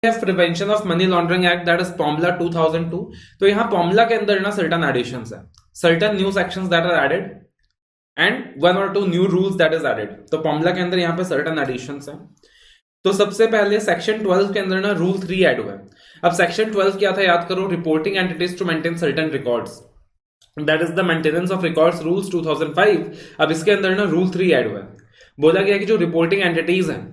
Prevention of money laundering act that is PMLA 2002। तो यहाँ PMLA के अंदर ना सर्टन एडिशंस है, certain new sections that are added and 1 or 2 new rules that is added. तो PMLA के अंदर यहाँ पे सर्टन एडिशंस है। तो सबसे पहले सेक्शन 12 के अंदर ना रूल 3 ऐड हुआ है। अब सेक्शन 12 क्या था याद करो, reporting entities to maintain certain records, that is the maintenance of records rules 2005। अब इसके अंदर ना रूल 3 ऐड हुआ है। बोला गया कि जो रिपोर्टिंग एंटिटीज हैं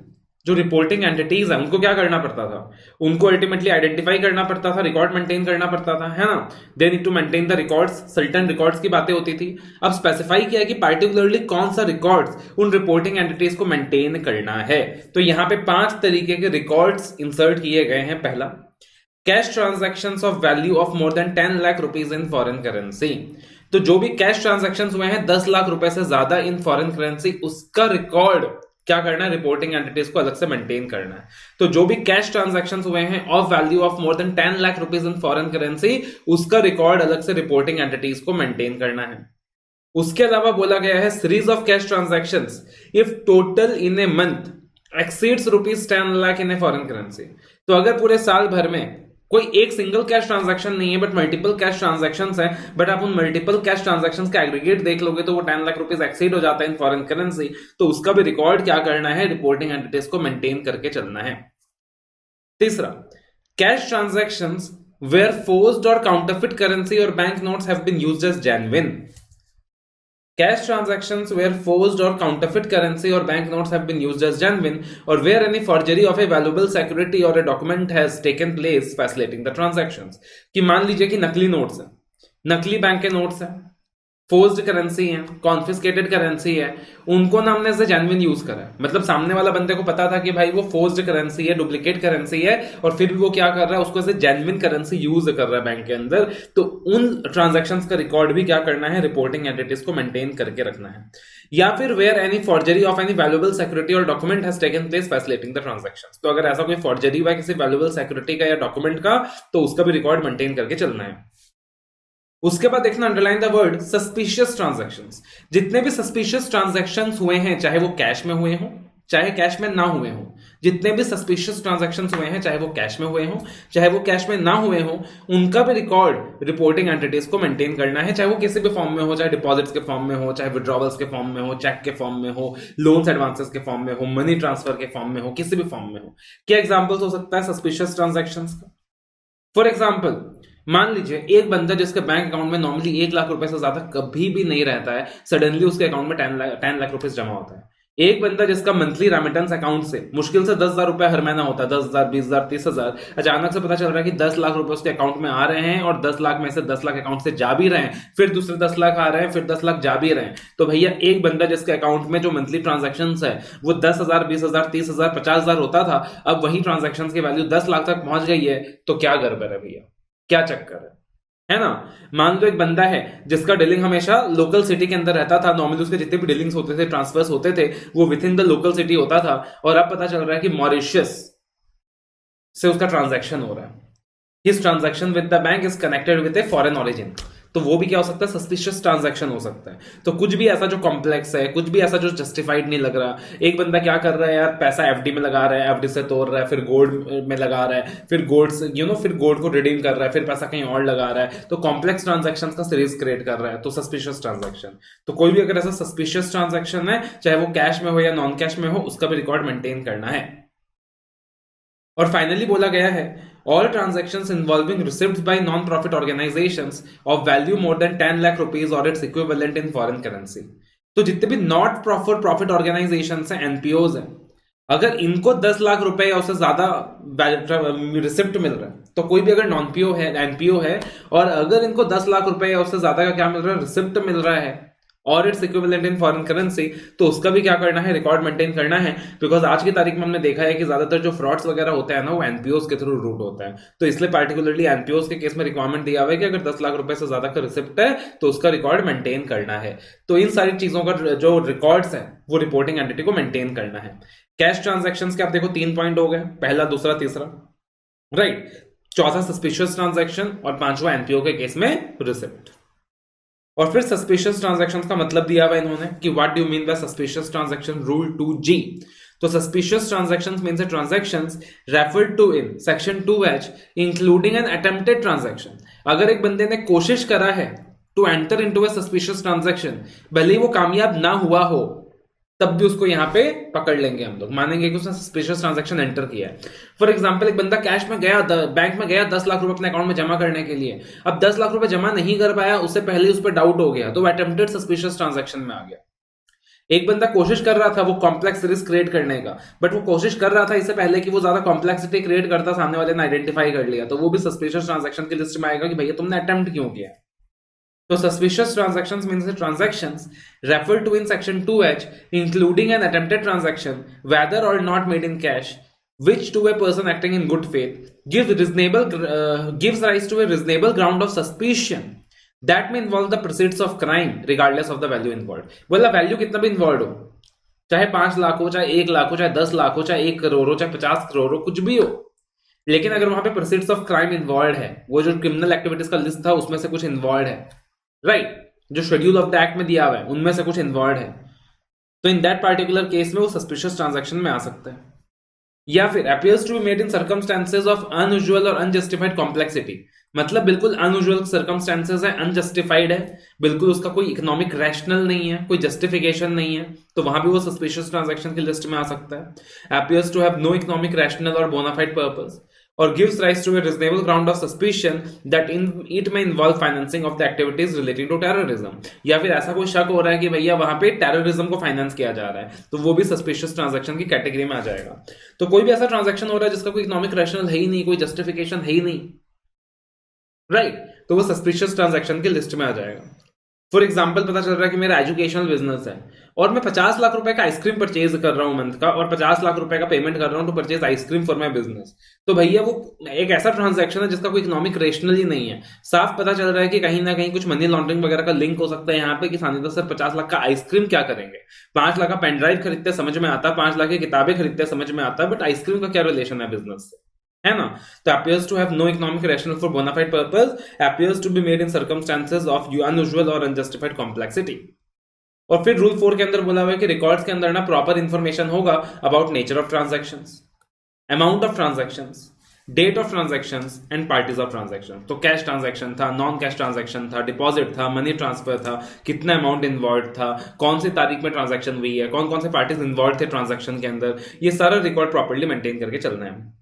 उनको क्या करना पड़ता था, उनको अल्टीमेटली आइडेंटिफाई करना पड़ता था, रिकॉर्ड मेंटेन करना पड़ता था, है ना। They need to maintain the records, certain records की बातें होती थी। अब स्पेसिफाई किया कि पार्टिकुलरली कौन सा रिकॉर्ड्स उन रिपोर्टिंग एंटिटीज को मेंटेन करना है। तो यहां पे 5 तरीके के रिकॉर्ड्स इंसर्ट किए गए हैं। पहला, cash transactions of value of more than 10 lakh rupees in foreign currency. तो जो भी कैश ट्रांजैक्शंस हुए हैं 10 लाख रुपए से ज्यादा इन फॉरेन करेंसी, उसका रिकॉर्ड क्या करना है, रिपोर्टिंग एंटिटीज को अलग से मेंटेन करना है। तो जो भी कैश ट्रांजैक्शंस हुए हैं of value of more than 10 lakh rupees in foreign currency, उसका रिकॉर्ड अलग से रिपोर्टिंग एंटिटीज को मेंटेन करना है। उसके अलावा बोला गया है series of cash transactions if total in a month exceeds rupees 10 lakh in a foreign currency. तो अगर पूरे साल भर में कोई एक सिंगल कैश ट्रांजैक्शन नहीं है बट मल्टीपल कैश ट्रांजैक्शंस हैं, बट आप उन मल्टीपल कैश ट्रांजैक्शंस का एग्रीगेट देख लोगे तो वो 10 लाख रुपीज एक्सीड हो जाता है इन फॉरेन करेंसी, तो उसका भी रिकॉर्ड क्या करना है, रिपोर्टिंग एंटिटीज को मेंटेन करके चलना है। तीसरा, cash transactions where forced or counterfeit currency or bank notes have been used as genuine. Cash transactions where forged or counterfeit currency or banknotes have been used as genuine, or where any forgery of a valuable security or a document has taken place facilitating the transactions। कि मान लीजिए कि नकली notes है, नकली bank के notes है, forced currency है, कॉन्फिस्केटेड करेंसी है, उनको ना हमने एज जेन्युइन यूज करा है। मतलब सामने वाला बंदे को पता था कि भाई वो फोर्स्ड करेंसी है, डुप्लीकेट करेंसी है, और फिर भी वो क्या कर रहा है, उसको एज जेन्युइन करेंसी यूज कर रहा है बैंक के अंदर। तो उन ट्रांजैक्शंस का रिकॉर्ड भी क्या करना है, रिपोर्टिंग एंटिटीज को मेंटेन करके रखना है। या फिर where any forgery of any valuable security और document has taken place facilitating the transactions. तो अगर ऐसा कोई फॉर्जरी हुआ है किसी वैल्यूएबल सिक्योरिटी का या डॉक्यूमेंट का, तो उसका भी रिकॉर्ड मेंटेन करके चलना है। उसके बाद देखना underline the word suspicious transactions. जितने भी सस्पिशियस ट्रांजैक्शंस हुए हैं, चाहे वो कैश में हुए हों चाहे कैश में ना हुए हों, जितने भी सस्पिशियस ट्रांजैक्शंस हुए हैं, चाहे वो कैश में हुए हों चाहे वो कैश में ना हुए हों, उनका भी रिकॉर्ड रिपोर्टिंग एंटिटीज को मेंटेन करना है। चाहे वो किसी भी फॉर्म में हो, चाहे डिपॉजिट्स के फॉर्म में हो, चाहे विड्रॉवल्स के फॉर्म में हो, चेक के फॉर्म में हो, लोन्स एडवांसेस के फॉर्म में हो, मनी ट्रांसफर के फॉर्म में हो, किसी भी फॉर्म में हो। क्या एग्जाम्पल्स हो सकता है सस्पिशियस ट्रांजैक्शंस का? फॉर एग्जाम्पल, मान लीजिए एक बंदा जिसके बैंक अकाउंट में नॉर्मली 1 लाख रुपए से ज्यादा कभी भी नहीं रहता है, सडनली उसके अकाउंट में 10 लाख रुपए जमा होता है। एक बंदा जिसका मंथली रेमिटेंस अकाउंट से मुश्किल से 10,000 रुपए हर महीना होता है, 10,000, 20,000, 30,000, अचानक से पता चल रहा है कि 10 लाख रुपए उसके अकाउंट में आ रहे हैं, और 10 लाख में से 10 लाख अकाउंट से जा भी रहे हैं, फिर दूसरे 10 लाख आ रहे हैं, फिर 10 लाख जा भी रहे हैं। तो भैया एक बंदा जिसके अकाउंट में जो मंथली ट्रांजेक्शन है वो 10,000, 20,000, 30,000, 50,000 होता था, अब वही ट्रांजेक्शन की वैल्यू 10 लाख तक पहुंच गई है, तो क्या गड़बड़ है भैया, क्या चक्कर है ना। मान लो एक बंदा है जिसका डीलिंग हमेशा लोकल सिटी के अंदर रहता था, नॉर्मली उसके जितने भी डीलिंग्स होते थे, ट्रांसफर्स होते थे, वो with in the local city होता था, और अब पता चल रहा है कि मॉरिशस से उसका ट्रांजैक्शन हो रहा है। His transaction with the bank is connected with a foreign origin. तो वो भी क्या हो सकता है, सस्पिशियस ट्रांजैक्शन हो सकता है। तो कुछ भी ऐसा जो कॉम्प्लेक्स है, कुछ भी ऐसा जो जस्टिफाइड नहीं लग रहा। एक बंदा क्या कर रहा है यार, पैसा एफडी में लगा रहा है, एफडी से तोड़ रहा है, फिर गोल्ड में लगा रहा है, फिर गोल्ड फिर गोल्ड को रिडीम कर रहा है, फिर पैसा कहीं और लगा रहा है, तो कॉम्प्लेक्स ट्रांजैक्शन का सीरीज क्रिएट कर रहा है, तो सस्पिशियस ट्रांजैक्शन। तो कोई भी अगर ऐसा सस्पिशियस ट्रांजैक्शन है, चाहे वो कैश में हो या नॉन कैश में हो, उसका भी रिकॉर्ड मेंटेन करना है। और फाइनली बोला गया है, all transactions involving receipts by non-profit organizations of value more than 10 lakh rupees or its equivalent in foreign currency। तो जितने भी नॉट प्रॉफिट ऑर्गेनाइजेशंस हैं, एनपीओज हैं, अगर इनको 10 लाख रुपए या उससे ज्यादा रिसिप्ट मिल रहा है, तो कोई भी अगर नॉन पीओ है, एनपीओ है, और अगर इनको 10 लाख रुपए या उससे ज्यादा का क्या मिल रहा है, रिसिप्ट मिल रहा है, और its equivalent in foreign currency, तो उसका भी क्या करना है, रिकॉर्ड मेंटेन करना है। बिकॉज आज की तारीख में हमने देखा है कि ज्यादातर जो फ्रॉड्स वगैरह होता है ना, वो एनपीओस के थ्रू रूट होता है। तो इसलिए पार्टिकुलरली एनपीओस के केस में रिक्वायरमेंट दिया हुआ है कि अगर 10 लाख रुपए से ज्यादा का रिसिप्ट है तो उसका रिकॉर्ड मेंटेन करना है। तो इन सारी चीजों का जो रिकॉर्ड्स है वो रिपोर्टिंग एंटिटी को मेंटेन करना है। कैश ट्रांजेक्शन के आप देखो 3 पॉइंट हो गए, पहला, दूसरा, तीसरा, राइट। चौथा सस्पिशियस ट्रांजेक्शन, और पांचवा एनपीओ के केस में रिसिप्ट। और फिर सस्पिशियस ट्रांजैक्शंस का मतलब दिया हुआ इन्होंने कि what do you mean by suspicious transaction, rule 2G। तो suspicious transactions means transactions referred to in section 2H including an attempted transaction. अगर एक बंदे ने कोशिश करा है to enter into a suspicious transaction, भले ही वो कामयाब ना हुआ हो, तब भी उसको यहां पे पकड़ लेंगे हम लोग, मानेंगे कि उसने सस्पिशियस ट्रांजैक्शन एंटर किया है। फॉर एग्जांपल एक बंदा कैश में गया, बैंक में गया 10 लाख रुपए अपने अकाउंट में जमा करने के लिए, अब 10 लाख रुपए जमा नहीं कर पाया, उससे पहले उस पर डाउट हो गया, तो वो अटेम्प्टेड सस्पिशियस ट्रांजैक्शन में आ गया। एक बंदा कोशिश कर रहा था वो कॉम्प्लेक्स रिस्क क्रिएट करने का, बट वो कोशिश कर रहा था इससे पहले कि वो ज्यादा कॉम्प्लेक्सिटी क्रिएट करता, सामने वाले ने आइडेंटिफाई कर लिया, तो वो भी सस्पिशियस ट्रांजैक्शन की लिस्ट में आएगा कि भैया तुमने अटेम्प्ट क्यों किया। So suspicious transactions means the transactions referred to in section 2H including an attempted transaction, whether or not made in cash, which to a person acting in good faith gives rise to a reasonable ground of suspicion that may involve the proceeds of crime regardless of the value involved। बोला value कितना भी involve हो, चाहे 5 लाख हो, चाहे 1 लाख हो, चाहे 10 लाख हो, चाहे 1 करोड़ हो, चाहे 50 करोड़ हो, कुछ भी हो, लेकिन अगर वहां पे प्रोसीड्स ऑफ क्राइम इन्वॉल्व है, वो जो क्रिमिनल एक्टिविटीज का लिस्ट था उसमें से कुछ इन्वॉल्व है, राइट, जो शेड्यूल ऑफ द एक्ट में दिया हुआ है उनमें से कुछ इन्वॉल्व है, तो इन दैट पार्टिकुलर केस में वो सस्पिशियस ट्रांजैक्शन में आ सकता है। या फिर appears to be made in circumstances of unusual और unjustified complexity, मतलब बिल्कुल अनयूजुअल सर्कमस्टेंसेस है, अनजस्टिफाइड है, बिल्कुल उसका कोई इकोनॉमिक रैशनल नहीं है, कोई जस्टिफिकेशन नहीं है, तो वहां भी वो सस्पिशियस ट्रांजैक्शन की लिस्ट में आ सकता है। appears to have no economic rational or bona fide purpose or gives rise to a reasonable ground of suspicion that it may involve financing of the activities relating to terrorism, या फिर ऐसा कोई शक हो रहा है कि भैया वहां पे टेररिज्म को फाइनेंस किया जा रहा है, तो वो भी सस्पिशियस ट्रांजैक्शन की कैटेगरी में आ जाएगा। तो कोई भी ऐसा ट्रांजैक्शन हो रहा है जिसका कोई इकोनॉमिक रैशनल है ही नहीं, कोई जस्टिफिकेशन है ही नहीं, राइट, तो वो सस्पिशियस ट्रांजैक्शन की लिस्ट में आ जाएगा। फॉर एग्जाम्पल पता चल रहा है कि मेरा एजुकेशनल बिजनेस है और मैं 50 लाख रुपए का आइसक्रीम परचेज कर रहा हूं मंथ का, और 50 लाख रुपए का पेमेंट कर रहा हूं to purchase ice cream for my business, तो भैया वो एक ऐसा ट्रांजैक्शन है जिसका कोई इकोनॉमिक रेशनल ही नहीं है। साफ पता चल रहा है कि कहीं ना कहीं कुछ मनी लॉन्ड्रिंग वगैरह का लिंक हो सकता है यहाँ पे, कि सानिध्य सर 50 लाख का आइसक्रीम क्या करेंगे, 5 लाख का पेन ड्राइव खरीदते समझ में आता, 5 लाख की किताबें खरीदते समझ में आता, बट आइसक्रीम का क्या रिलेशन है बिजनेस से, है ना। तो appears to have no economic rationale for bona fide purpose, appears to be made in circumstances of unusual or unjustified complexity। और फिर रूल 4 के अंदर बोला हुआ है कि रिकॉर्ड्स के अंदर ना प्रॉपर इंफॉर्मेशन होगा about nature of transactions, amount of transactions, date of transactions and parties of transaction. तो कैश ट्रांजैक्शन था, नॉन कैश ट्रांजैक्शन था, डिपॉजिट था, मनी ट्रांसफर था, कितना अमाउंट इन्वॉल्व था, कौन सी तारीख में ट्रांजैक्शन हुई है, कौन कौन से पार्टीज इन्वॉल्व थे ट्रांजैक्शन के अंदर, ये सारा रिकॉर्ड प्रॉपर्ली मेंटेन करके चलना है।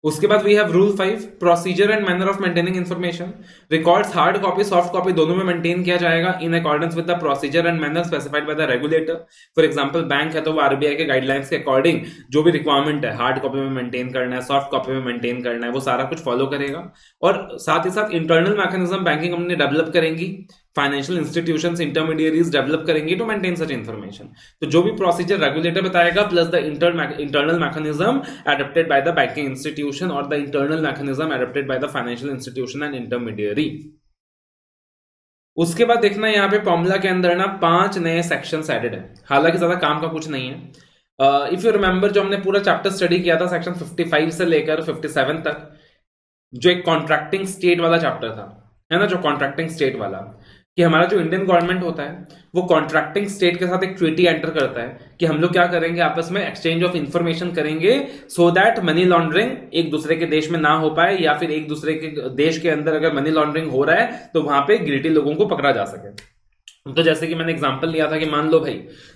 उसके बाद we have rule 5 procedure and manner of maintaining information. Records hard copy soft copy दोनों में मेंटेन किया जाएगा in accordance with the procedure and manner specified by the regulator. For example bank है तो वो आरबीआई के गाइडलाइंस के according जो भी रिक्वायरमेंट है हार्ड कॉपी में मेंटेन करना है, सॉफ्ट कॉपी में मेंटेन करना है, वो सारा कुछ फॉलो करेगा। और साथ ही साथ internal mechanism banking company develop करेंगी, फाइनेंशियल इंस्टीट्यूशंस इंटरमीडिएरीज डेवलप करेंगी टू मेंटेन सच इंफॉर्मेशन। तो जो भी प्रोसीजर रेगुलेटर बताएगा plus the internal mechanism adapted by the banking institution और the internal mechanism adapted by the financial institution and intermediary. उसके बाद देखना यहाँ पे फॉर्मूला के अंदर ना 5 नए सेक्शंस एडेड है, हालांकि ज्यादा काम का कुछ नहीं है। इफ यू रिमेंबर जो हमने पूरा चैप्टर स्टडी किया था सेक्शन 55 से लेकर 57 तक, जो एक कॉन्ट्रैक्टिंग स्टेट वाला चैप्टर था, है ना, जो कॉन्ट्रैक्टिंग स्टेट वाला, कि हमारा जो इंडियन गवर्नमेंट होता है वो कॉन्ट्रैक्टिंग स्टेट के साथ एक ट्रीटी एंटर करता है कि हम लोग क्या करेंगे, आपस में एक्सचेंज ऑफ इंफॉर्मेशन करेंगे सो दैट मनी लॉन्ड्रिंग एक दूसरे के देश में ना हो पाए, या फिर एक दूसरे के देश के अंदर अगर मनी लॉन्ड्रिंग हो रहा है तो वहां पे गिल्टी लोगों को पकड़ा जा सके। तो जैसे कि मैंने एग्जांपल लिया था कि मान लो भाई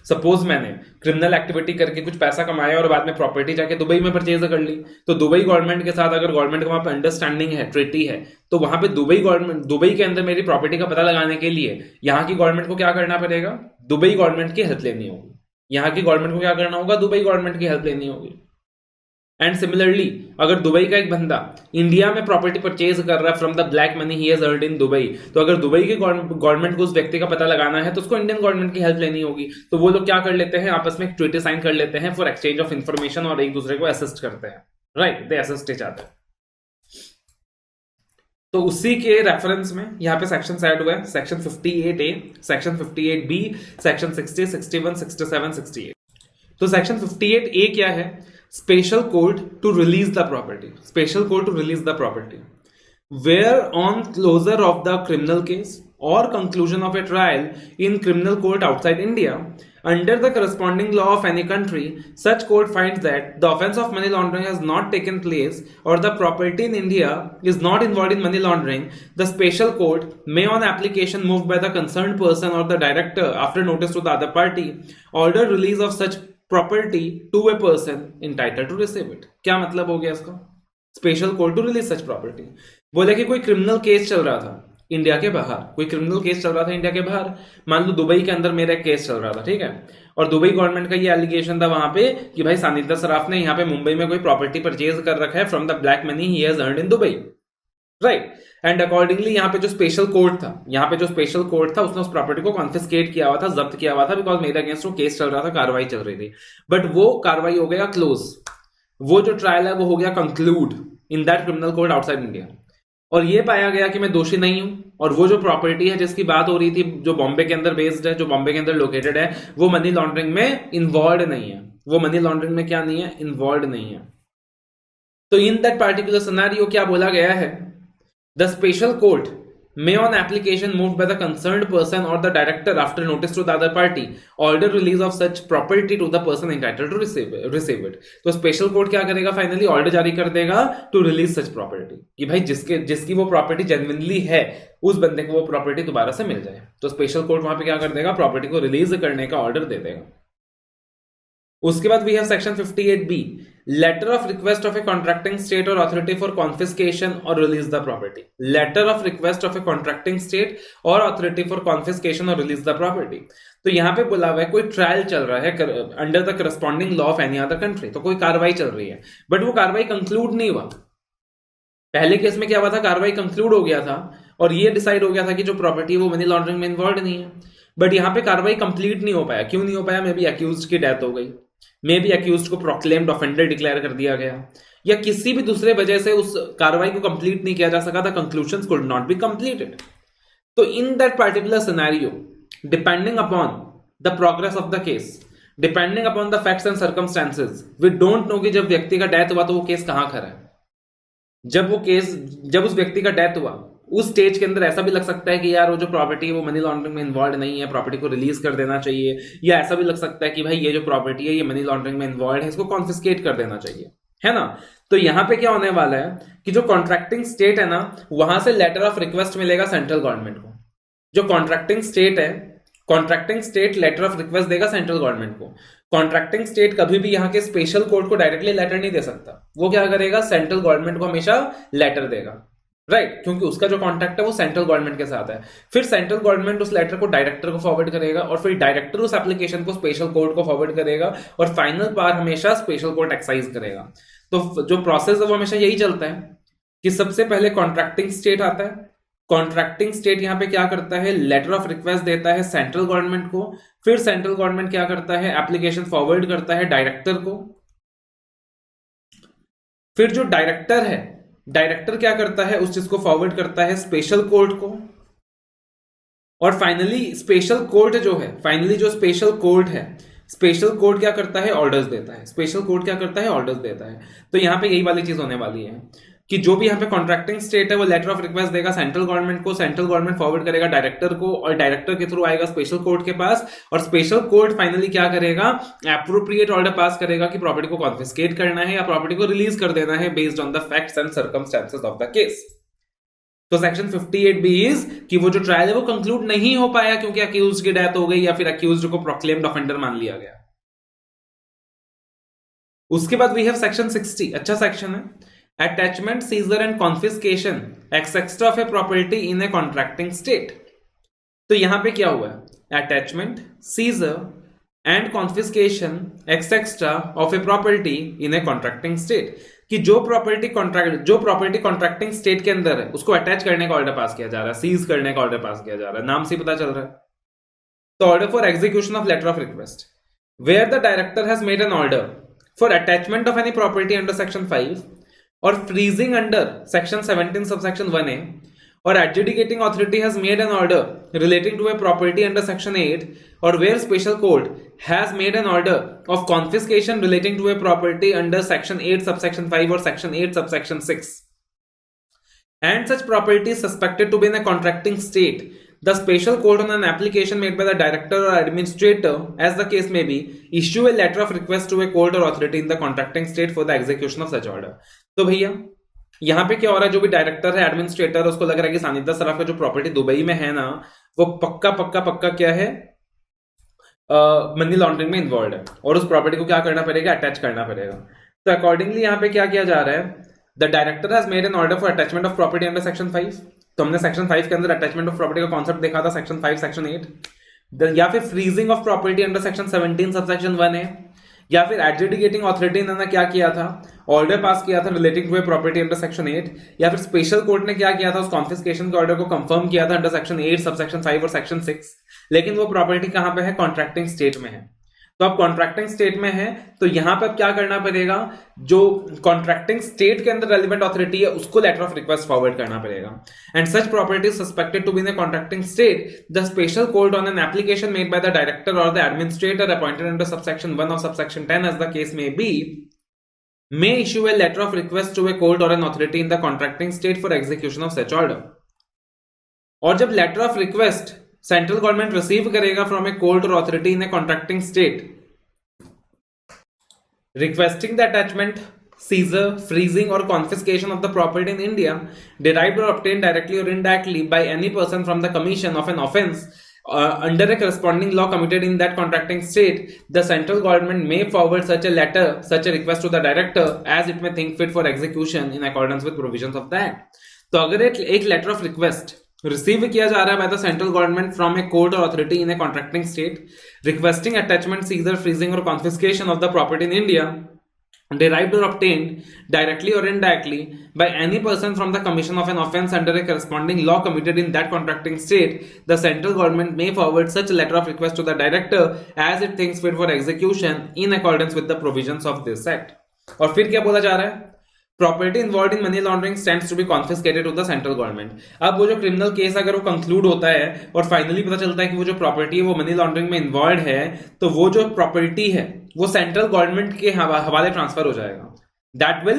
सपोज मैंने क्रिमिनल एक्टिविटी करके कुछ पैसा कमाया और बाद में प्रॉपर्टी जाके दुबई में परचेज कर ली, तो दुबई गवर्नमेंट के साथ अगर गवर्नमेंट का वहां पे अंडरस्टैंडिंग है, ट्रीटी है, तो वहां पे दुबई के अंदर मेरी प्रॉपर्टी का पता लगाने के लिए यहाँ की गवर्नमेंट को क्या करना पड़ेगा, दुबई गवर्नमेंट की हेल्प लेनी होगी। यहाँ की गवर्नमेंट को क्या करना होगा, दुबई गवर्नमेंट की हेल्प लेनी होगी। एंड सिमिलरली अगर दुबई का एक बंदा इंडिया में प्रॉपर्टी परचेज कर रहा है from the black money he has earned in Dubai, तो अगर दुबई के गवर्नमेंट को उस व्यक्ति का पता लगाना है तो उसको इंडियन गवर्नमेंट की हेल्प लेनी होगी। तो वो लोग क्या कर लेते हैं, आपस में एक ट्रीटी साइन कर लेते हैं फॉर एक्सचेंज ऑफ इंफॉर्मेशन और एक दूसरे को असिस्ट करते हैं, राइट, दे असिस्ट ईच अदर। तो उसी के रेफरेंस में यहाँ पे सेक्शन ऐड हुआ है, section 58A, section 58B, section 60, 61, 67, 68। तो सेक्शन 58A क्या है, special court to release the property, special court to release the property where on closure of the criminal case or conclusion of a trial in criminal court outside India, under the corresponding law of any country, such court finds that the offence of money laundering has not taken place or the property in India is not involved in money laundering, the special court may, on application moved by the concerned person or the director after notice to the other party, order release of such property to a person entitled to receive it. क्या मतलब हो गया इसका? Special court to release such property. बोले कि कोई criminal case चल रहा था इंडिया के बाहर, कोई क्रिमिनल केस चल रहा था इंडिया के बाहर, मान लो दुबई के अंदर मेरा एक केस चल रहा था, ठीक है, और दुबई गवर्नमेंट का ये एलिगेशन था वहां पे कि भाई सानिध्य सराफ ने यहाँ पे मुंबई में कोई प्रॉपर्टी परचेज कर रखा है from the black money he has earned in Dubai, right. And accordingly यहाँ पे जो स्पेशल कोर्ट था उसने उस प्रॉपर्टी को कॉन्फिस्केट किया हुआ था, जब्त किया हुआ था, बिकॉज मेरे अगेंस्ट वो केस चल रहा था, कार्रवाई चल रही थी, बट वो कार्रवाई हो गया क्लोज, वो जो ट्रायल है वो हो गया conclude in that criminal court outside India, और ये पाया गया कि मैं दोषी नहीं हूं, और वो जो प्रॉपर्टी है जिसकी बात हो रही थी जो बॉम्बे के अंदर बेस्ड है, जो बॉम्बे के अंदर लोकेटेड है, वो मनी लॉन्ड्रिंग में इन्वॉल्व नहीं है, वो मनी लॉन्ड्रिंग में क्या नहीं है, इन्वॉल्व नहीं है। तो इन दैट पार्टिकुलर सिनेरियो क्या बोला गया है, the special court may, on application moved by the concerned person or the director after notice to the other party, order release of such property to the person entitled to receive it. तो special court क्या करेगा, finally order जारी कर देगा to release such property, कि भाई जिसकी वो प्रॉपर्टी जेन्युइनली है उस बंदे को वो प्रॉपर्टी दोबारा से मिल जाए। तो स्पेशल कोर्ट वहां पे क्या कर देगा, प्रॉपर्टी को रिलीज करने का ऑर्डर दे देगा। उसके बाद we have section 58B, letter of request of a contracting state or authority for confiscation or release the property. Letter of request of a contracting state or authority for confiscation or release the property. तो यहां पे बोला हुआ है कोई trial चल रहा है under the corresponding law of any other country, तो कोई कार्रवाई चल रही है, बट वो कार्रवाई कंक्लूड नहीं हुआ। पहले केस में क्या हुआ था, कार्रवाई कंक्लूड हो गया था और ये डिसाइड हो गया था कि जो प्रॉपर्टी है वो मनी लॉन्ड्रिंग में इन्वॉल्व नहीं है, बट यहां पे कार्रवाई कंप्लीट नहीं हो पाया। क्यों नहीं हो पाया, मे बी अक्यूज्ड की डेथ हो गई, मे बी अक्यूज्ड को प्रोक्लेम्ड ऑफेंडर डिक्लेयर कर दिया गया, या किसी भी दूसरे वजह से उस कार्रवाई को कंप्लीट नहीं किया जा सका था, conclusions could not be completed. तो in that particular scenario, depending upon the progress of the case, depending upon the facts and circumstances, we don't know कि जब व्यक्ति का डेथ हुआ तो वो केस कहां खड़ा है। जब उस व्यक्ति का डेथ हुआ उस स्टेज के अंदर ऐसा भी लग सकता है कि यार वो जो प्रॉपर्टी है वो मनी लॉन्ड्रिंग में इन्वॉल्व नहीं है, प्रॉपर्टी को रिलीज कर देना चाहिए, या ऐसा भी लग सकता है कि भाई ये जो प्रॉपर्टी है ये मनी लॉन्ड्रिंग में इन्वॉल्व है, इसको कॉन्फिस्केट कर देना चाहिए, है ना। तो यहां पे क्या होने वाला है कि जो कॉन्ट्रैक्टिंग स्टेट है ना, वहां से लेटर ऑफ रिक्वेस्ट मिलेगा सेंट्रल गवर्नमेंट को। जो कॉन्ट्रैक्टिंग स्टेट है, contracting state letter of request देगा सेंट्रल गवर्नमेंट को। कॉन्ट्रैक्टिंग स्टेट कभी भी यहाँ के स्पेशल कोर्ट को डायरेक्टली लेटर नहीं दे सकता, वो क्या करेगा, सेंट्रल गवर्नमेंट को हमेशा लेटर देगा, राइट, क्योंकि उसका जो कॉन्ट्रैक्ट है वो सेंट्रल गवर्नमेंट के साथ है। फिर सेंट्रल गवर्नमेंट उस लेटर को डायरेक्टर को फॉरवर्ड करेगा और फिर डायरेक्टर उस एप्लीकेशन को स्पेशल कोर्ट को फॉरवर्ड करेगा और फाइनल पार हमेशा स्पेशल कोर्ट एक्साइज करेगा। तो जो प्रोसेस है वो हमेशा यही चलता है कि सबसे पहले कॉन्ट्रैक्टिंग स्टेट आता है, कॉन्ट्रैक्टिंग स्टेट यहां पे क्या करता है, लेटर ऑफ रिक्वेस्ट देता है सेंट्रल गवर्नमेंट को, फिर सेंट्रल गवर्नमेंट क्या करता है, एप्लीकेशन फॉरवर्ड करता है डायरेक्टर को, फिर जो डायरेक्टर है, डायरेक्टर क्या करता है, उस चीज को फॉरवर्ड करता है स्पेशल कोर्ट को, और फाइनली स्पेशल कोर्ट जो है, फाइनली जो स्पेशल कोर्ट है, स्पेशल कोर्ट क्या करता है, ऑर्डर्स देता है। स्पेशल कोर्ट क्या करता है, ऑर्डर्स देता है। तो यहां पे यही वाली चीज होने वाली है कि जो भी यहाँ पे कॉन्ट्रैक्टिंग स्टेट है वो लेटर ऑफ रिक्वेस्ट देगा सेंट्रल गवर्नमेंट को, सेंट्रल गवर्नमेंट फॉरवर्ड करेगा डायरेक्टर को, और डायरेक्टर के थ्रू आएगा स्पेशल कोर्ट के पास, और स्पेशल कोर्ट फाइनली क्या करेगा, एप्रोप्रिएट ऑर्डर पास करेगा कि प्रॉपर्टी को कॉन्फिस्केट करना है या प्रॉपर्टी को रिलीज कर देना है based on the facts and circumstances of the case. तो सेक्शन 58B इज कि वो जो ट्रायल है वो कंक्लूड नहीं हो पाया क्योंकि अक्यूज्ड की डेथ हो गई या फिर अक्यूज्ड को प्रोक्लेम्ड ऑफेंडर मान लिया गया। उसके बाद वी हैव सेक्शन 60, अच्छा सेक्शन है, attachment, seizure and confiscation etcetera of a property in a contracting state. तो यहां पे क्या हुआ है, attachment, seizure and confiscation etcetera of a property in a contracting state, कि जो प्रॉपर्टी कॉन्ट्रैक्टिंग स्टेट के अंदर है उसको अटैच करने का ऑर्डर पास किया जा रहा है, सीज करने का ऑर्डर पास किया जा रहा है, नाम से पता चल रहा है। तो order for execution of letter of request where the director has made an order for attachment of any property under section 5 or freezing under section 17 subsection 1A, or adjudicating authority has made an order relating to a property under section 8, or where special court has made an order of confiscation relating to a property under section 8 subsection 5 or section 8 subsection 6, and such property is suspected to be in a contracting state, the special court on an application made by the director or administrator, as the case may be, issue a letter of request to a court or authority in the contracting state for the execution of such order. तो भैया यहाँ पे क्या हो रहा है, जो भी डायरेक्टर है, एडमिनिस्ट्रेटर, उसको लग रहा है कि सानिध्य सराफ का जो प्रॉपर्टी दुबई में है ना, वो पक्का क्या है, मनी लॉन्ड्रिंग में इन्वॉल्व है, और उस प्रॉपर्टी को क्या करना पड़ेगा, अटैच करना पड़ेगा. तो अकॉर्डिंगली यहाँ पे क्या किया जा रहा है, the director has made an order for attachment of property under section 5. तो हमने सेक्शन 5 के अंदर अटैचमेंट ऑफ प्रॉपर्टी का कॉन्सेप्ट देखा था, सेक्शन 5 सेक्शन 8. या फिर freezing of property under section 17 subsection 1 है, या फिर एडजुडिकेटिंग अथॉरिटी ने क्या किया था, ऑर्डर पास किया था relating to a property under section 8, या फिर स्पेशल कोर्ट ने क्या किया था, उस कॉन्फिस्केशन के ऑर्डर को कंफर्म किया था अंडर सेक्शन 8 सबसेक्शन 5 और सेक्शन 6. लेकिन वो प्रॉपर्टी कहां पे है, कॉन्ट्रैक्टिंग स्टेट में है. तो अब कॉन्ट्रैक्टिंग स्टेट में है, तो यहां पर क्या करना पड़ेगा, जो कॉन्ट्रैक्टिंग स्टेट के अंदर रेलिवेंट अथॉरिटी है उसको लेटर ऑफ रिक्वेस्ट फॉरवर्ड करना पड़ेगा. And such property suspected to be in contracting state, the special court on an application made by the director और the administrator appointed under subsection 1 और subsection 10 as the case may be, may issue a letter of request to a court or an authority in the contracting state for execution of such order. और जब letter of request central government receive करेगा from a court और authority in a contracting state requesting the attachment, seizure, freezing or confiscation of the property in India derived or obtained directly or indirectly by any person from the commission of an offence under a corresponding law committed in that contracting state, the central government may forward such a letter, such a request to the director as it may think fit for execution in accordance with provisions of the act. तो अगर एक letter of request receive किया जा रहा है by the central government from a court और authority in a contracting state requesting attachment, seizure, freezing और confiscation of the property in India derived or obtained directly or indirectly by any person from the commission of an offence under a corresponding law committed in that contracting state, the central government may forward such a letter of request to the director as it thinks fit for execution in accordance with the provisions of this act. और फिर क्या बोला जा रहा है, property involve in money laundering stands to be confiscated to the central government. अब वो जो क्रिमिनल केस अगर वो कंक्लूड होता है और फाइनली पता चलता है कि वो जो प्रॉपर्टी है वो मनी लॉन्ड्रिंग में इन्वॉल्व है, तो वो जो प्रॉपर्टी है वो सेंट्रल गवर्नमेंट के हवाले ट्रांसफर हो जाएगा. That will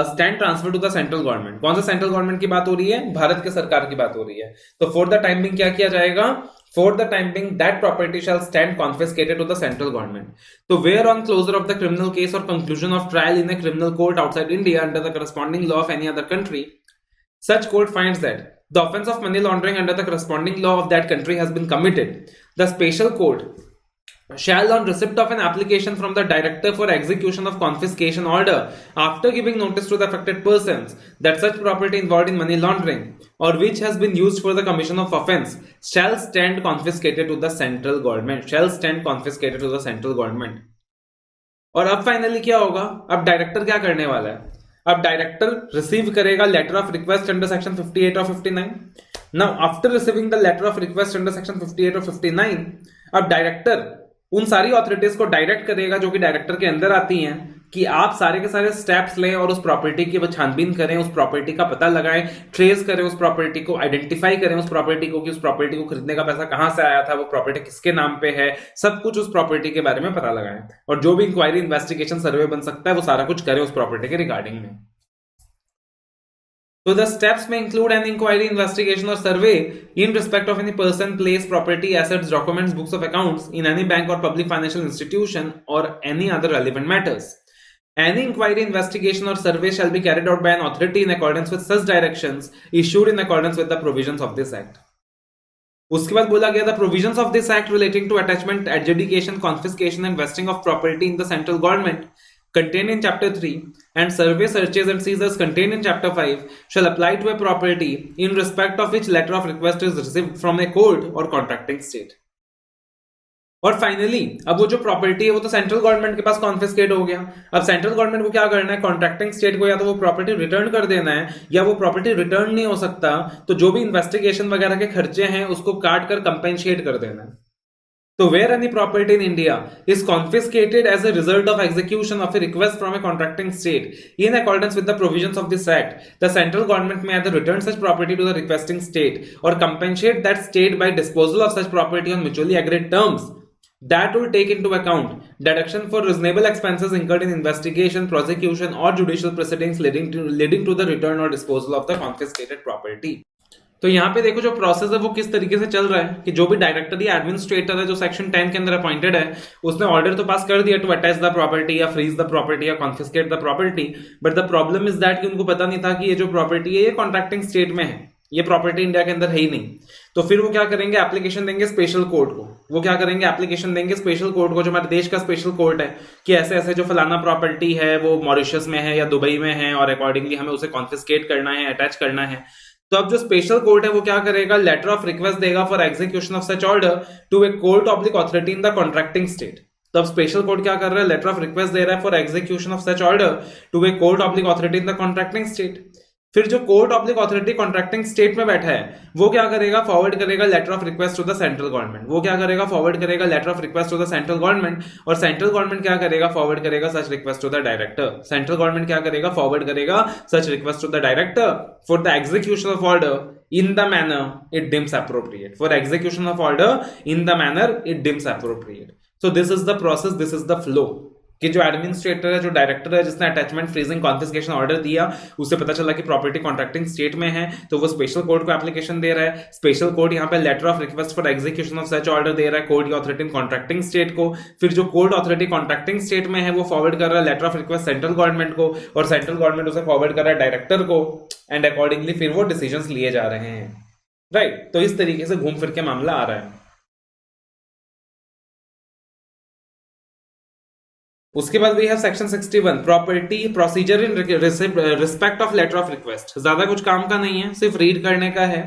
stand transfer to the central government. कौन सा सेंट्रल गवर्नमेंट की बात हो रही है, भारत के सरकार की बात हो रही है. तो फॉर द टाइम बिंग क्या किया जाएगा, for the time being that property shall stand confiscated to the central government. So where on closure of the criminal case or conclusion of trial in a criminal court outside India under the corresponding law of any other country, such court finds that the offence of money laundering under the corresponding law of that country has been committed, the special court shall on receipt of an application from the director for execution of confiscation order after giving notice to the affected persons that such property involved in money laundering or which has been used for the commission of offence shall stand confiscated to the central government, shall stand confiscated to the central government. और अब finally क्या होगा, अब director क्या करने वाला है, अब डायरेक्टर रिसीव करेगा letter of request under section 58 और 59. Now after receiving the letter of request under section 58 और 59, अब डायरेक्टर उन सारी अथॉरिटीज को डायरेक्ट करेगा जो कि डायरेक्टर के अंदर आती हैं कि आप सारे के सारे स्टेप्स लें और उस प्रॉपर्टी की छानबीन करें, उस प्रॉपर्टी का पता लगाएं, ट्रेस करें उस प्रॉपर्टी को, आइडेंटिफाई करें उस प्रॉपर्टी को कि उस प्रॉपर्टी को खरीदने का पैसा कहां से आया था, वो प्रॉपर्टी किसके नाम पे है, सब कुछ उस प्रॉपर्टी के बारे में पता लगाएं और जो भी इंक्वायरी, इन्वेस्टिगेशन, सर्वे बन सकता है वो सारा कुछ करें उस प्रॉपर्टी के रिगार्डिंग में. So the steps may include an inquiry, investigation or survey in respect of any person, place, property, assets, documents, books of accounts in any bank or public financial institution or any other relevant matters. Any inquiry, investigation or survey shall be carried out by an authority in accordance with such directions issued in accordance with the provisions of this act. उसके बाद बोला गया the provisions of this act relating to attachment, adjudication, confiscation and vesting of property in the central government contained in chapter 3 and survey, searches and seizures contained in chapter 5 shall apply to a property in respect of which letter of request is received from a court or contracting state. और finally अब वो जो property है वो तो central government के पास confiscate हो गया. अब सेंट्रल गवर्नमेंट को क्या करना है, कॉन्ट्रैक्टिंग स्टेट को या तो वो प्रॉपर्टी रिटर्न कर देना है या वो प्रॉपर्टी रिटर्न नहीं हो सकता तो जो भी इन्वेस्टिगेशन वगैरह के खर्चे हैं उसको काट कर कंपेंसेट कर देना है. So where any property in India is confiscated as a result of execution of a request from a contracting state in accordance with the provisions of this act, the central government may either return such property to the requesting state or compensate that state by disposal of such property on mutually agreed terms that will take into account deduction for reasonable expenses incurred in investigation, prosecution or judicial proceedings leading to the return or disposal of the confiscated property. तो यहाँ पे देखो जो process है वो किस तरीके से चल रहा है कि जो भी डायरेक्टर या एडमिनिस्ट्रेटर है जो सेक्शन 10 के अंदर अपॉइंटेड है, उसने ऑर्डर तो पास कर दिया टू अटैच द प्रॉपर्टी या फ्रीज द प्रॉपर्टी या confiscate the property, but the problem is that कि उनको पता नहीं था कि ये जो प्रॉपर्टी है ये कॉन्ट्रैक्टिंग स्टेट में है, ये प्रॉपर्टी इंडिया के अंदर है ही नहीं। तो फिर वो क्या करेंगे, एप्लीकेशन देंगे स्पेशल कोर्ट को। वो क्या करेंगे, एप्लीकेशन देंगे स्पेशल कोर्ट को, जो हमारे देश का स्पेशल कोर्ट है, कि ऐसे ऐसे जो फलाना प्रॉपर्टी है वो मॉरिशस में है या दुबई में है और अकॉर्डिंगली हमें उसे कॉन्फिस्केट करना है, अटैच करना है। तो अब जो स्पेशल कोर्ट है वो क्या करेगा, लेटर ऑफ रिक्वेस्ट देगा for execution of such order to a court oblique authority in the contracting state. तो अब स्पेशल कोर्ट क्या कर रहा है, लेटर ऑफ रिक्वेस्ट दे रहा है for execution of such order to a court oblique authority in the contracting state. फिर जो court oblique authority contracting state में बैठा है वो क्या करेगा, फॉरवर्ड करेगा letter of request to the central government. वो क्या करेगा, फॉरवर्ड करेगा letter of request to the central government, और सेंट्रल गवर्नमेंट क्या करेगा, फॉरवर्ड करेगा such request to the director. Central government क्या करेगा, फॉरवर्ड करेगा such request to the director for the execution of order in the manner it deems appropriate, for execution of order in the manner it deems appropriate. So this is the process, this is the flow कि जो administrator है, जो director है, जिसने attachment freezing confiscation order दिया, उसे पता चला कि प्रॉपर्टी कॉन्ट्रैक्टिंग स्टेट में है, तो वो स्पेशल कोर्ट को एप्लीकेशन दे रहा है। स्पेशल कोर्ट यहाँ पे letter of request for execution of such order दे रहा है कोर्ट की ऑथोरिटी इन कॉन्ट्रैक्टिंग स्टेट को। फिर जो कोर्ट ऑथोरिटी कॉन्ट्रैक्टिंग स्टेट में है वो फॉरवर्ड कर रहा है letter of request central government को, और सेंट्रल गवर्नमेंट उसे फॉरवर्ड कर रहा है डायरेक्टर को, एंड अकॉर्डिंगली फिर वो डिसीजंस लिए जा रहे हैं, राइट। तो इस तरीके से घूम फिर के मामला आ रहा है। उसके बाद we have section 61 property procedure in respect of letter of request. ज्यादा कुछ काम का नहीं है, सिर्फ रीड करने का है।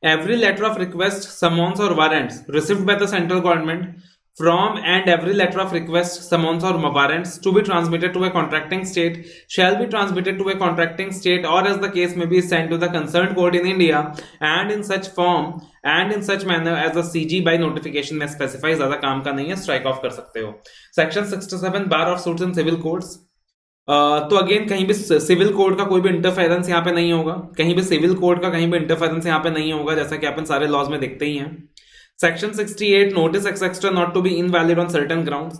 Every letter of request, summons और warrants received by the central government from and every letter of request, summons or warrants to be transmitted to a contracting state shall be transmitted to a contracting state, or as the case may be, sent to the concerned court in India and in such form and in such manner as the CG by notification may specify। ज्यादा काम का नहीं है, strike off कर सकते हो। Section 67 bar of suits in civil courts. तो again कहीं भी सिविल कोड का कोई भी इंटरफेरेंस यहाँ पे नहीं होगा, कहीं भी सिविल कोड का कहीं भी इंटरफेरेंस यहाँ पे नहीं होगा, जैसा कि अपन सारे लॉज में देखते ही हैं। Section 68 notice etcetera not to be invalid on certain grounds.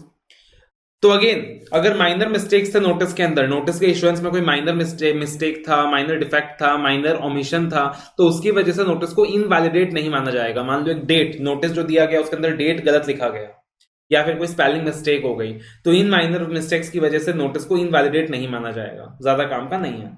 तो अगेन अगर माइनर मिस्टेक्स थे नोटिस के अंदर, नोटिस के इशुएंस में कोई माइनर मिस्टेक था, माइनर डिफेक्ट था, माइनर ओमिशन था, तो उसकी वजह से नोटिस को इनवैलिडेट नहीं माना जाएगा। मान लो एक डेट, नोटिस जो दिया गया उसके अंदर डेट गलत लिखा गया या फिर कोई स्पेलिंग मिस्टेक हो गई, तो इन माइनर मिस्टेक्स की वजह से नोटिस को इनवैलिडेट नहीं माना जाएगा, ज्यादा काम का नहीं है।